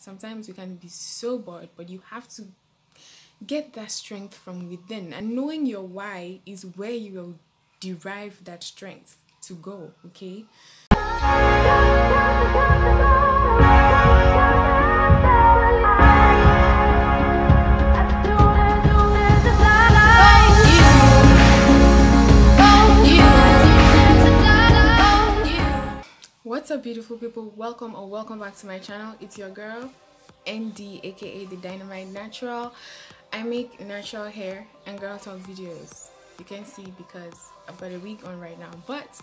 sometimes you can be so bored, but you have to get that strength from within, and knowing your why is where you will derive that strength to go. Okay, what's up, beautiful people? Welcome back to my channel. It's your girl ND, aka the Dynamite Natural. I make natural hair and girl talk videos. You can see because I've got a wig on right now, but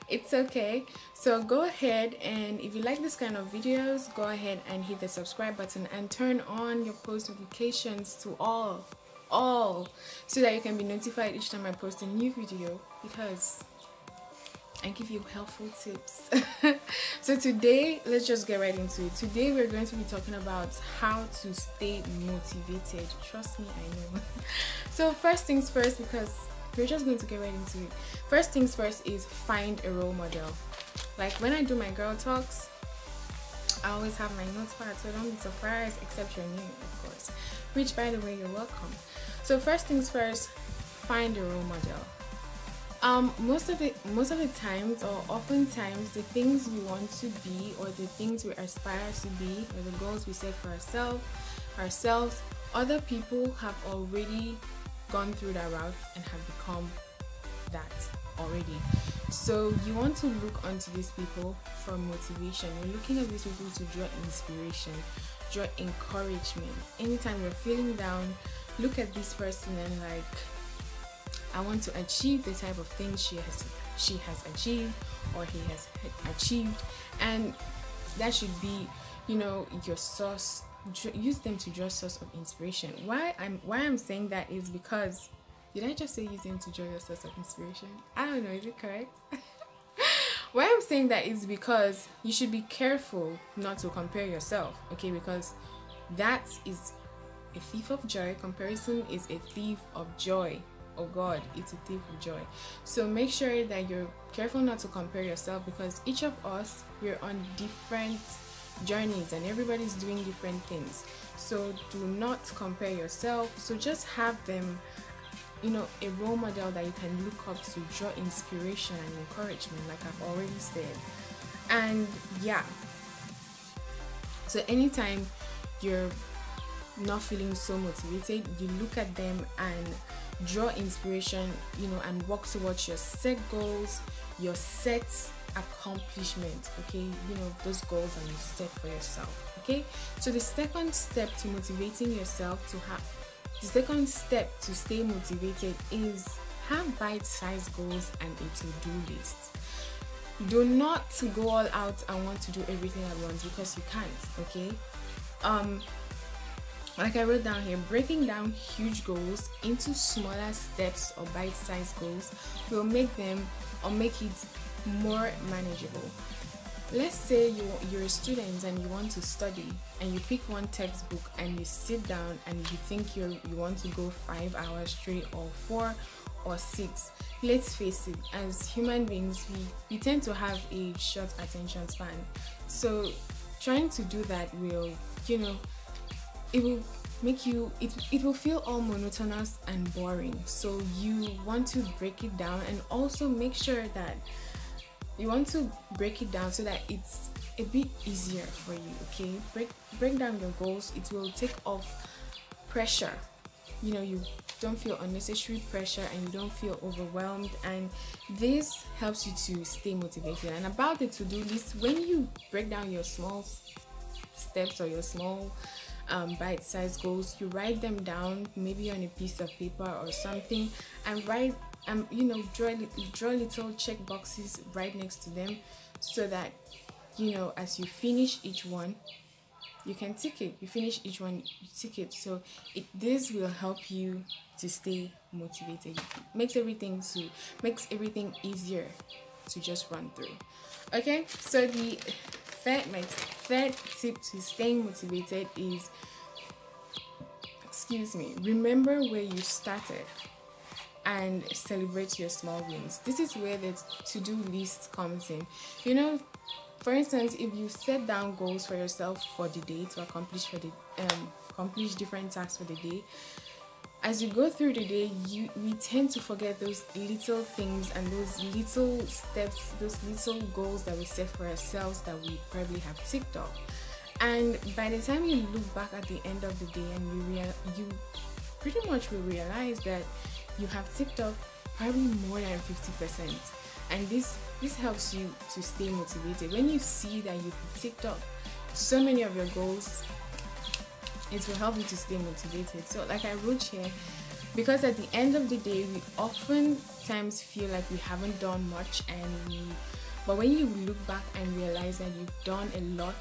it's okay. So go ahead, and if you like this kind of videos, go ahead and hit the subscribe button and turn on your post notifications to all, so that you can be notified each time I post a new video, because I give you helpful tips. So today, let's just get right into it. Today we're going to be talking about how to stay motivated. Trust me, I know. So first things first, because we're just going to get right into it. First things first is find a role model. Like when I do my girl talks, I always have my notepad, so don't be surprised, except you're new, of course, which, by the way, you're welcome. So first things first, find a role model. Most of the times, or oftentimes, the things we want to be, or the things we aspire to be, or the goals we set for ourselves, other people have already gone through that route and have become that already. So you want to look onto these people for motivation. You're looking at these people to draw inspiration, draw encouragement. Anytime you're feeling down, look at this person and like, I want to achieve the type of things she has achieved, or he has achieved, and that should be, you know, your source. Use them to draw source of inspiration. Why I'm saying that is because, did I just say use them to draw your source of inspiration? I don't know, is it correct? Why I'm saying that is because you should be careful not to compare yourself, okay? Because that is a thief of joy. Comparison is a thief of joy. Oh God, it's a thief of joy. So make sure that you're careful not to compare yourself, because each of us, we're on different journeys and everybody's doing different things. So do not compare yourself. So just have them, you know, a role model that you can look up to, draw inspiration and encouragement, like I've already said. And yeah, so anytime you're not feeling so motivated, you look at them and draw inspiration, you know, and work towards your set goals, your set accomplishment, okay? You know, those goals that you set for yourself, okay? So the second step to motivating yourself the second step to stay motivated is have bite-sized goals and a to-do list. Do not go all out and want to do everything at once, because you can't, okay? Like I wrote down here, breaking down huge goals into smaller steps or bite-sized goals will make them, or make it more manageable. Let's say you're a student and you want to study, and you pick one textbook and you sit down and you think you want to go 5 hours straight, or 4 or 6. Let's face it, as human beings, we tend to have a short attention span. So trying to do that will, you know, it will make you, it will feel all monotonous and boring. So you want to break it down, and also make sure that you want to break it down so that it's a bit easier for you, okay? Break down your goals. It will take off pressure. You know, you don't feel unnecessary pressure and you don't feel overwhelmed, and this helps you to stay motivated. And about the to-do list, when you break down your small steps or your small bite-sized goals, you write them down, maybe on a piece of paper or something, and write you know, draw little check boxes right next to them, so that, you know, as you finish each one, you can tick it. You finish each one, you tick it. So this will help you to stay motivated. Makes everything easier to just run through. Okay, so my third tip to staying motivated is, remember where you started and celebrate your small wins. This is where the to-do list comes in. You know, For instance, if you set down goals for yourself for the day to accomplish different tasks for the day, as you go through the day, we tend to forget those little things and those little steps, those little goals that we set for ourselves that we probably have ticked off. And by the time you look back at the end of the day, and you pretty much will realize that you have ticked off probably more than 50%. And this helps you to stay motivated. When you see that you've ticked off so many of your goals, it will help you to stay motivated. So like I wrote here, because at the end of the day, we oftentimes feel like we haven't done much, but when you look back and realize that you've done a lot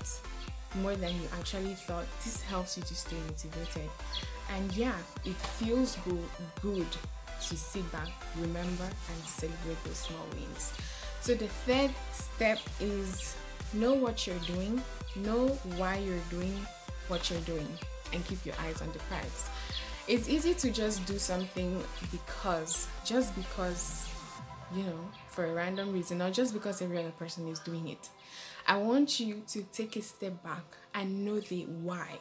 more than you actually thought, this helps you to stay motivated. And yeah, it feels good to sit back, remember, and celebrate those small wins. So the third step is know what you're doing, know why you're doing what you're doing, and keep your eyes on the prize. It's easy to just do something because, you know, for a random reason, or just because every other person is doing it. I want you to take a step back and know the why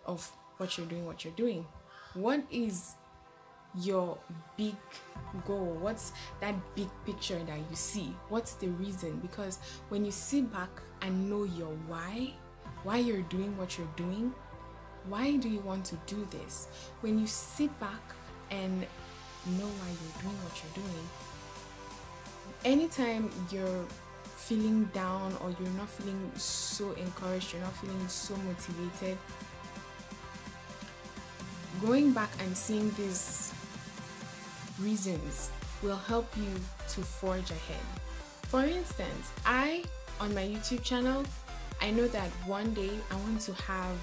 of what you're doing. What is your big goal? What's that big picture that you see? What's the reason? Because when you sit back and know your why you're doing what you're doing, why do you want to do this? When you sit back and know why you're doing what you're doing, anytime you're feeling down or you're not feeling so encouraged, you're not feeling so motivated, going back and seeing these reasons will help you to forge ahead. For instance, on my YouTube channel, I know that one day I want to have,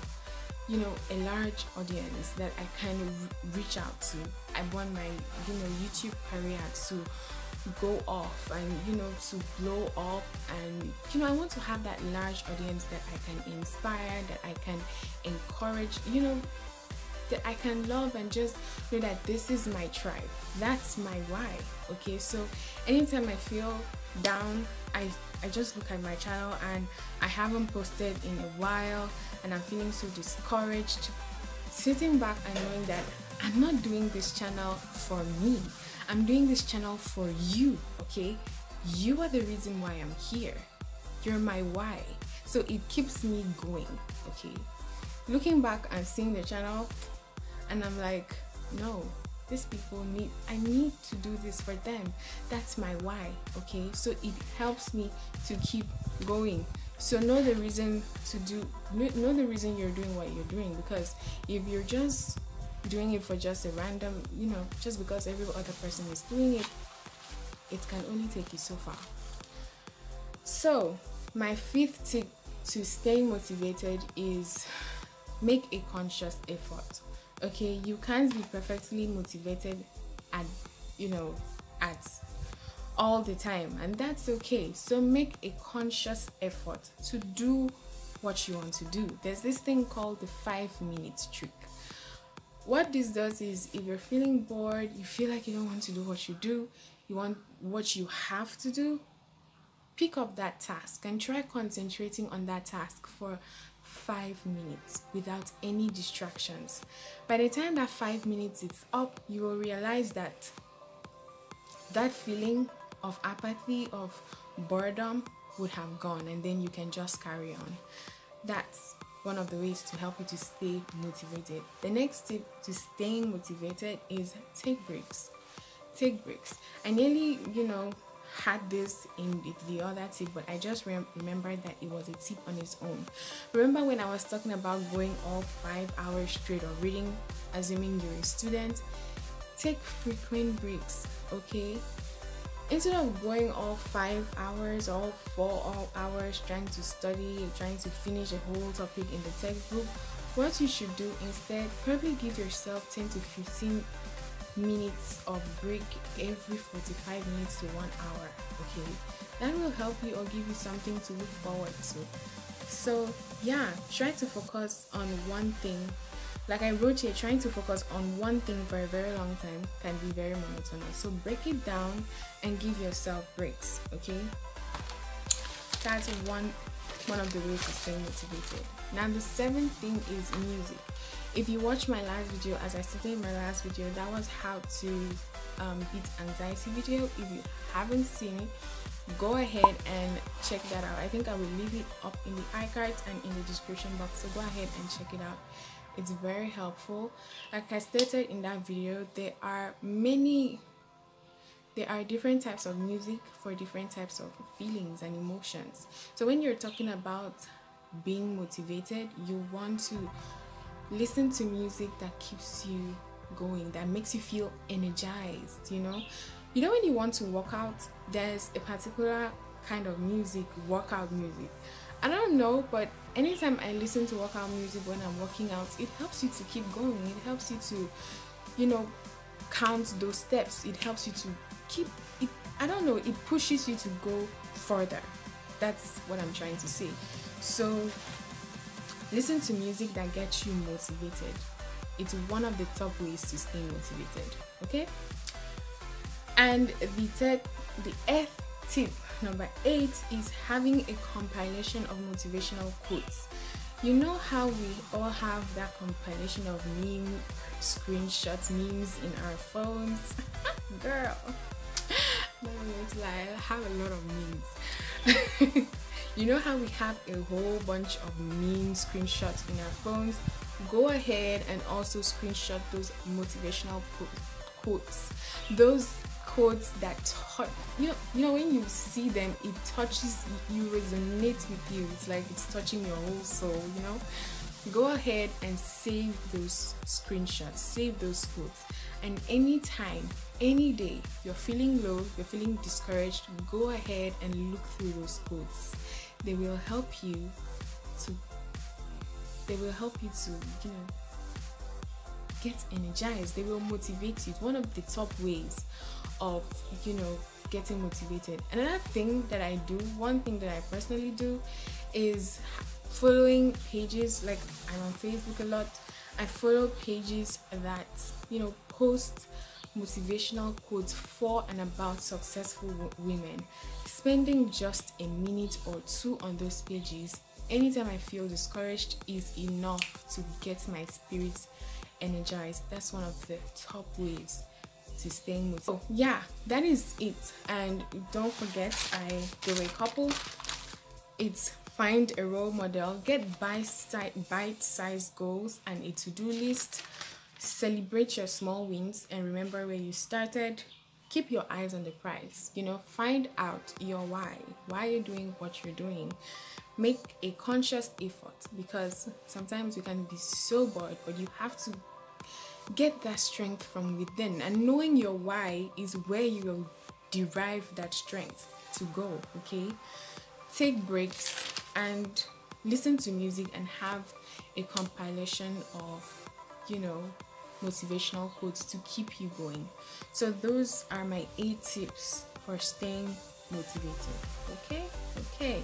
you know, a large audience that I kind of reach out to. I want my, you know, YouTube career to go off and, you know, to blow up, and, you know, I want to have that large audience that I can inspire, that I can encourage, you know, that I can love, and just know that this is my tribe. That's my why. Okay, so anytime I feel down, I just look at my channel and I haven't posted in a while and I'm feeling so discouraged, sitting back and knowing that I'm not doing this channel for me, I'm doing this channel for you. Okay, you are the reason why I'm here. You're my why. So it keeps me going. Okay, looking back and seeing the channel, and I'm like, no, these people I need to do this for them. That's my why. Okay, so it helps me to keep going. So know the reason know the reason you're doing what you're doing, because if you're just doing it for just a random, you know, just because every other person is doing it, it can only take you so far. So my fifth tip to stay motivated is make a conscious effort. Okay, you can't be perfectly motivated at all the time, and that's okay. So make a conscious effort to do what you want to do. There's this thing called the 5-minute trick. What this does is, if you're feeling bored, you feel like you don't want to do what you do, you want what you have to do, pick up that task and try concentrating on that task for 5 minutes without any distractions. By the time that 5 minutes is up, you will realize that that feeling of apathy, of boredom would have gone, and then you can just carry on. That's one of the ways to help you to stay motivated. The next tip to staying motivated is take breaks. Take breaks. I nearly, had this in the other tip, but I just remembered that it was a tip on its own. Remember when I was talking about going all 5 hours straight of reading, assuming you're a student? Take frequent breaks, okay? Instead of going all 5 hours, all 4 hours trying to study, trying to finish a whole topic in the textbook, what you should do instead, probably give yourself 10 to 15 minutes of break every 45 minutes to 1 hour. Okay, that will help you or give you something to look forward to. So yeah, try to focus on one thing. Like I wrote here, trying to focus on one thing for a very long time can be very monotonous. So break it down and give yourself breaks. Okay, that's one of the ways to stay motivated. Now the seventh thing is music. If you watch my last video, as I stated in my last video, that was how to beat anxiety video. If you haven't seen it, go ahead and check that out. I think I will leave it up in the iCards and in the description box, so go ahead and check it out. It's very helpful. Like I stated in that video, there are different types of music for different types of feelings and emotions. So when you're talking about being motivated, you want to listen to music that keeps you going, that makes you feel energized. You know when you want to work out, there's a particular kind of music, workout music. I don't know, but anytime I listen to workout music when I'm working out, it helps you to keep going. It helps you to count those steps. It helps you to keep it. I don't know, it pushes you to go further. That's what I'm trying to say. So listen to music that gets you motivated. It's one of the top ways to stay motivated. Okay. And the eighth tip, number 8, is having a compilation of motivational quotes. You know how we all have that compilation of meme screenshots, memes in our phones? Girl, no, it's like I have a lot of memes. You know how we have a whole bunch of meme screenshots in our phones? Go ahead and also screenshot those motivational quotes. Those quotes that touch you know when you see them, it touches you, resonates with you. It's like it's touching your whole soul. Go ahead and save those screenshots, save those quotes, and anytime, any day you're feeling low, you're feeling discouraged, go ahead and look through those quotes. They will help you to get energized. They will motivate you. It's one of the top ways of getting motivated. Another thing that I do, one thing that I personally do, is following pages. Like, I'm on Facebook a lot. I follow pages that post motivational quotes for and about successful women. Spending just a minute or two on those pages anytime I feel discouraged is enough to get my spirits energized. That's one of the top ways to stay motivated. So yeah, that is it. And don't forget, there were a couple. It's find a role model, get bite-sized goals and a to-do list, celebrate your small wins, and remember where you started. Keep your eyes on the prize. Find out your why you're doing what you're doing. Make a conscious effort, because sometimes you can be so bored, but you have to get that strength from within, and knowing your why is where you will derive that strength to go. Okay, take breaks and listen to music and have a compilation of motivational quotes to keep you going. So those are my 8 tips for staying motivated. Okay,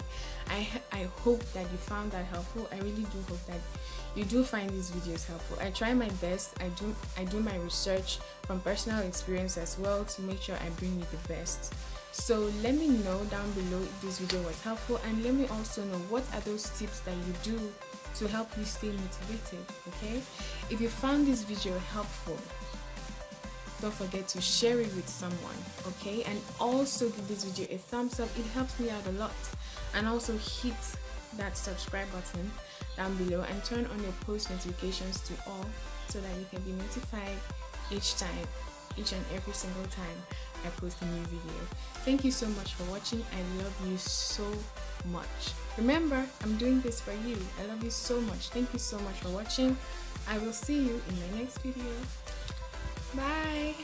I hope that you found that helpful. I really do hope that you do find these videos helpful. I try my best. I do my research from personal experience as well to make sure I bring you the best. So let me know down below if this video was helpful, and let me also know what are those tips that you do to help you stay motivated. Okay, if you found this video helpful, don't forget to share it with someone. Okay, and also give this video a thumbs up. It helps me out a lot. And also hit that subscribe button down below and turn on your post notifications to all, so that you can be notified each and every single time I post a new video. Thank you so much for watching. I love you so much. Remember, I'm doing this for you. I love you so much. Thank you so much for watching. I will see you in my next video. Bye.